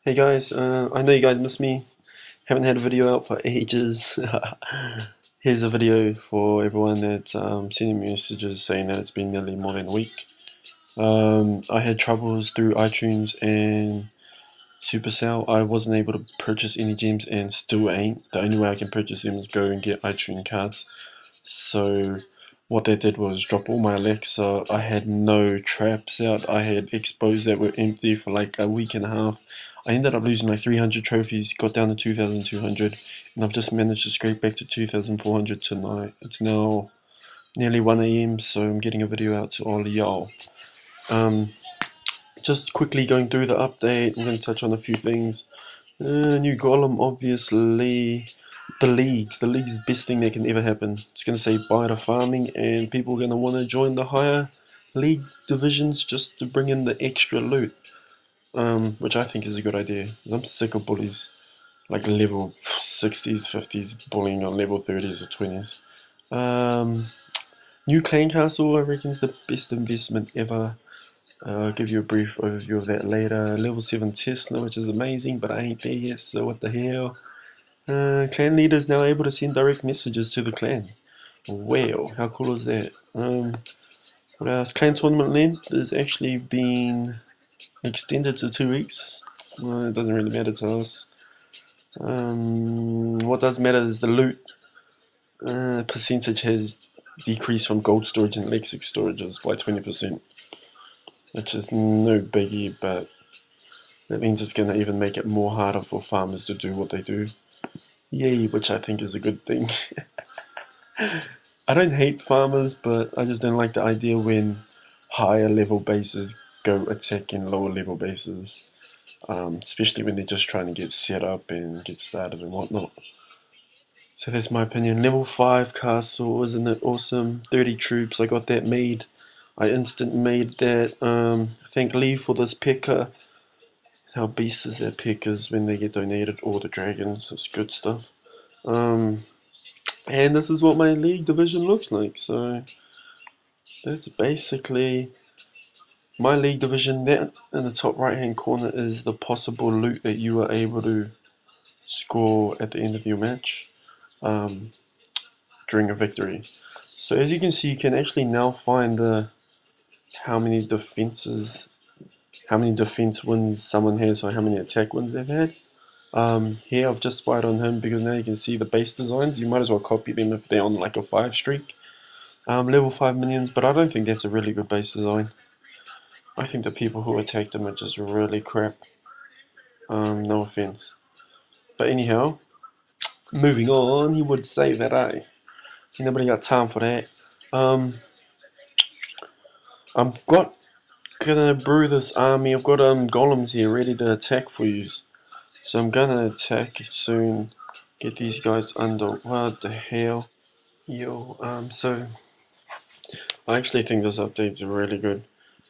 Hey guys, I know you guys miss me. Haven't had a video out for ages. Here's a video for everyone that's sending me messages saying that it's been nearly more than a week. I had troubles through iTunes and Supercell. I wasn't able to purchase any gems and still ain't. The only way I can purchase them is go and get iTunes cards. So what they did was drop all my Alexa. I had no traps out. I had expos that were empty for like a week and a half. I ended up losing like 300 trophies, got down to 2,200, and I've just managed to scrape back to 2,400 tonight. It's now nearly 1 a.m, so I'm getting a video out to all of y'all. Just quickly going through the update, I'm going to touch on a few things. New Golem, obviously. The league's the best thing that can ever happen. It's going to say bye to farming, and people are going to want to join the higher league divisions just to bring in the extra loot, which I think is a good idea. I'm sick of bullies like level 60s, 50s bullying on level 30s or 20s. New clan castle, I reckon, is the best investment ever. I'll give you a brief overview of that later. Level 7 Tesla, which is amazing, but I ain't there yet, so what the hell. Clan leader is now able to send direct messages to the clan. Wow, how cool is that? What else? Clan tournament length has actually been extended to 2 weeks. It doesn't really matter to us. What does matter is the loot percentage has decreased from gold storage and lexic storages by 20%, which is no biggie, but that means it's going to even make it more harder for farmers to do what they do. Yay, which I think is a good thing. I don't hate farmers, but I just don't like the idea when higher level bases go attacking lower level bases, especially when they're just trying to get set up and get started and whatnot. So that's my opinion. Level 5 castle, isn't it awesome? 30 troops, I got that made. I instant made that. Thank Lee for this P.E.K.K.A. How beast is that P.E.K.K.A.s when they get donated, all the dragons, it's good stuff. And this is what my league division looks like, so that's basically my league division. That in the top right hand corner is the possible loot that you are able to score at the end of your match during a victory. So as you can see, you can actually now find how many defense wins someone has or how many attack wins they've had. Here I've just spied on him because now you can see the base designs. You might as well copy them if they're on like a 5 streak. Level 5 minions, but I don't think that's a really good base design. I think the people who attack them are just really crap. No offense. But anyhow, moving on, you would say that nobody got time for that. Gonna brew this army. I've got golems here ready to attack for you. So I'm gonna attack soon. Get these guys under. What the hell? So I actually think this update's really good.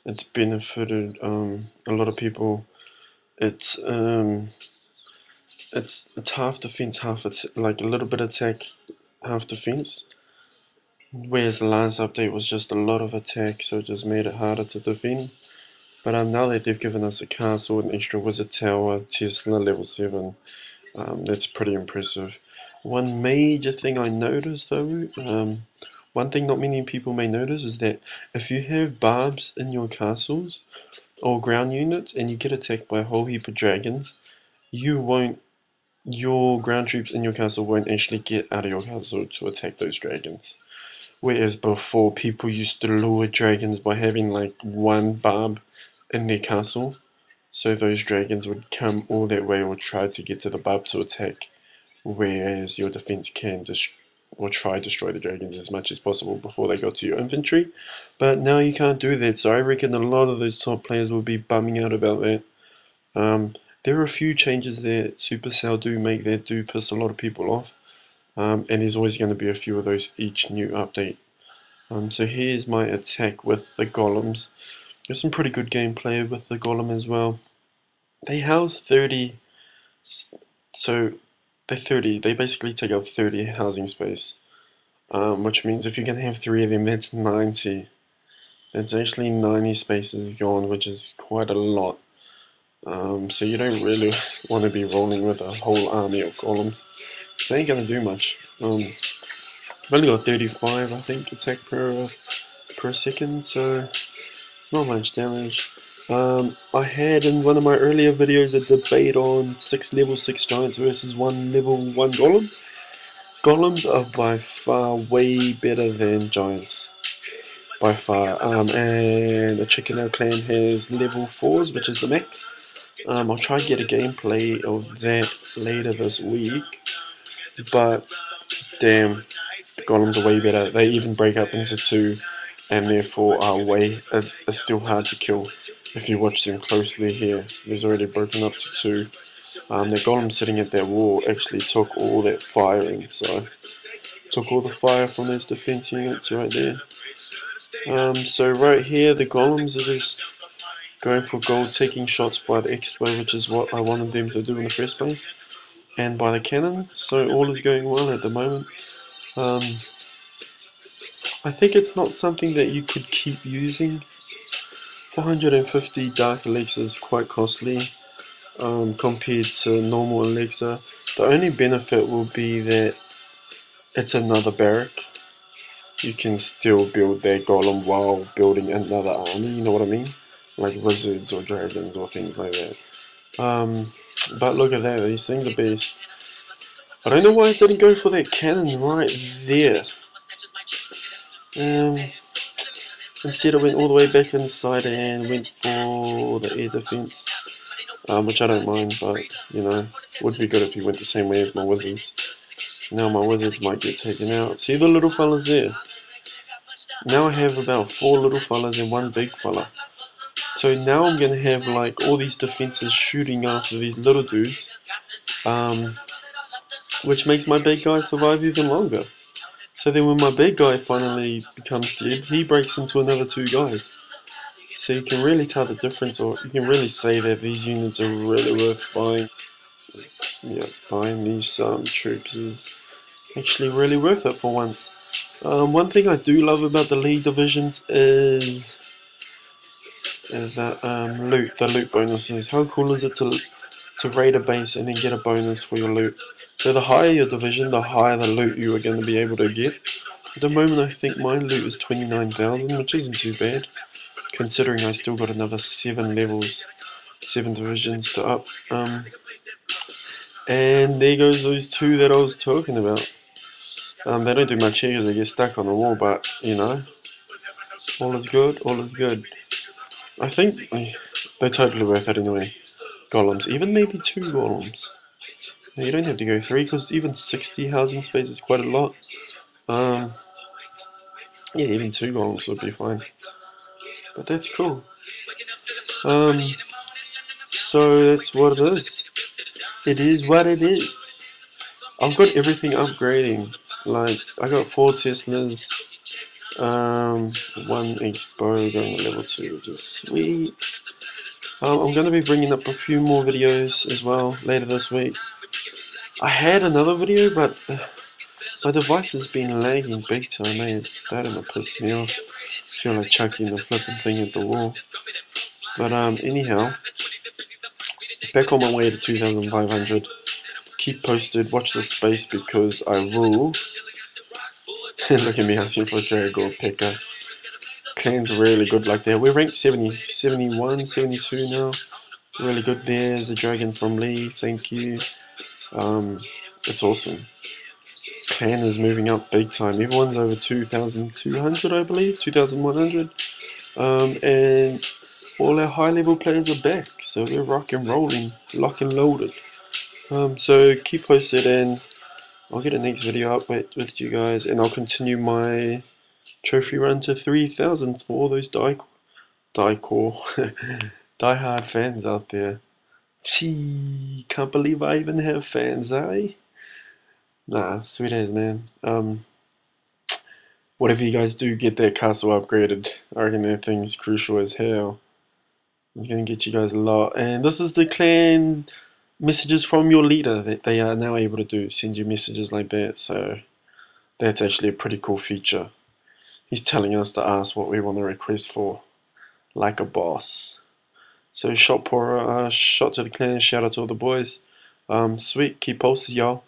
It's benefited a lot of people. It's half defense, like a little bit attack, half defense. Whereas the last update was just a lot of attack, so it just made it harder to defend. But now that they've given us a castle, an extra wizard tower, Tesla level 7, that's pretty impressive. One major thing I noticed though, one thing not many people may notice is that if you have barbs in your castles or ground units and you get attacked by a whole heap of dragons, your ground troops in your castle won't actually get out of your castle to attack those dragons. Whereas before, people used to lure dragons by having like one barb in their castle, so those dragons would come all that way or try to get to the barb to attack, whereas your defense can try to destroy the dragons as much as possible before they got to your infantry. But now you can't do that, so I reckon a lot of those top players will be bumming out about that. There are a few changes that Supercell do make that do piss a lot of people off. And there's always going to be a few of those each new update. So here's my attack with the golems. There's some pretty good gameplay with the golem as well. They house 30, so they basically take up 30 housing space, which means if you can have 3 of them, that's 90. That's actually 90 spaces gone, which is quite a lot. So you don't really want to be rolling with a whole army of golems. So they ain't gonna do much. I've only got 35, I think, attack per second, so it's not much damage. I had in one of my earlier videos a debate on 6 level 6 giants versus 1 level 1 golem. Golems are by far way better than giants. By far. And the Chicken Out clan has level 4s, which is the max. I'll try and get a gameplay of that later this week. But damn, the golems are way better. They even break up into 2, and therefore are still hard to kill. If you watch them closely here, there's already broken up to 2. The golem sitting at that wall actually took all that firing, so took all the fire from those defense units right there. So right here, the golems are just going for gold, taking shots by the expo, which is what I wanted them to do in the first place, and by the cannon. So all is going well at the moment. I think it's not something that you could keep using. 450 dark elixir is quite costly compared to normal elixir. The only benefit will be that it's another barrack. You can still build that golem while building another army, you know what I mean? Like wizards or dragons or things like that. But look at that, these things are best. I don't know why I didn't go for that cannon right there. Instead I went all the way back inside and went for the air defense. Which I don't mind, but, you know, would be good if you went the same way as my wizards. Now my wizards might get taken out. See the little fellas there? Now I have about 4 little fellas and 1 big fella. So now I'm going to have like all these defenses shooting after these little dudes. Which makes my big guy survive even longer. So then when my big guy finally becomes dead, he breaks into another 2 guys. So you can really tell the difference, or you can really say that these units are really worth buying. Yeah, buying these troops is actually really worth it for once. One thing I do love about the League divisions is that the loot bonuses. How cool is it to raid a base and then get a bonus for your loot? So the higher your division, the higher the loot you are going to be able to get. At the moment I think my loot is 29,000, which isn't too bad, considering I still got another 7 levels, 7 divisions to up. And there goes those 2 that I was talking about. They don't do much here because they get stuck on the wall, but, you know, all is good, all is good. I think they're totally worth it anyway. Golems, even maybe 2 golems. Now, you don't have to go 3, because even 60 housing space is quite a lot. Yeah, even 2 golems would be fine. But that's cool. So that's what it is. It is what it is. I've got everything upgrading. Like, I got 4 Teslas, 1 Expo going to level 2, which is sweet. I'm going to be bringing up a few more videos as well later this week. I had another video, but my device has been lagging big time, eh? It's starting to piss me off. I feel like chucking the flipping thing at the wall. But anyhow, back on my way to 2,500. Keep posted, watch the space, because I will. Look at me asking for a drag or picker. Clan's really good like that. We're ranked 70, 71, 72 now. Really good there. There's a dragon from Lee, thank you. It's awesome. Clan is moving up big time. Everyone's over 2,200, I believe, 2,100. And all our high level players are back, so we're rock and rolling, lock and loaded. So keep posted, and I'll get a next video up with you guys, and I'll continue my trophy run to 3,000 for all those die-hard fans out there. Gee, can't believe I even have fans, eh? Nah, sweet as, man. Whatever you guys do, get that castle upgraded. I reckon that thing's crucial as hell. It's gonna get you guys a lot. And this is the clan messages from your leader that they are now able to do. Send you messages like that. So that's actually a pretty cool feature. He's telling us to ask what we want to request for, like a boss. So shot to the clan, shout out to all the boys. Sweet, keep posted, y'all.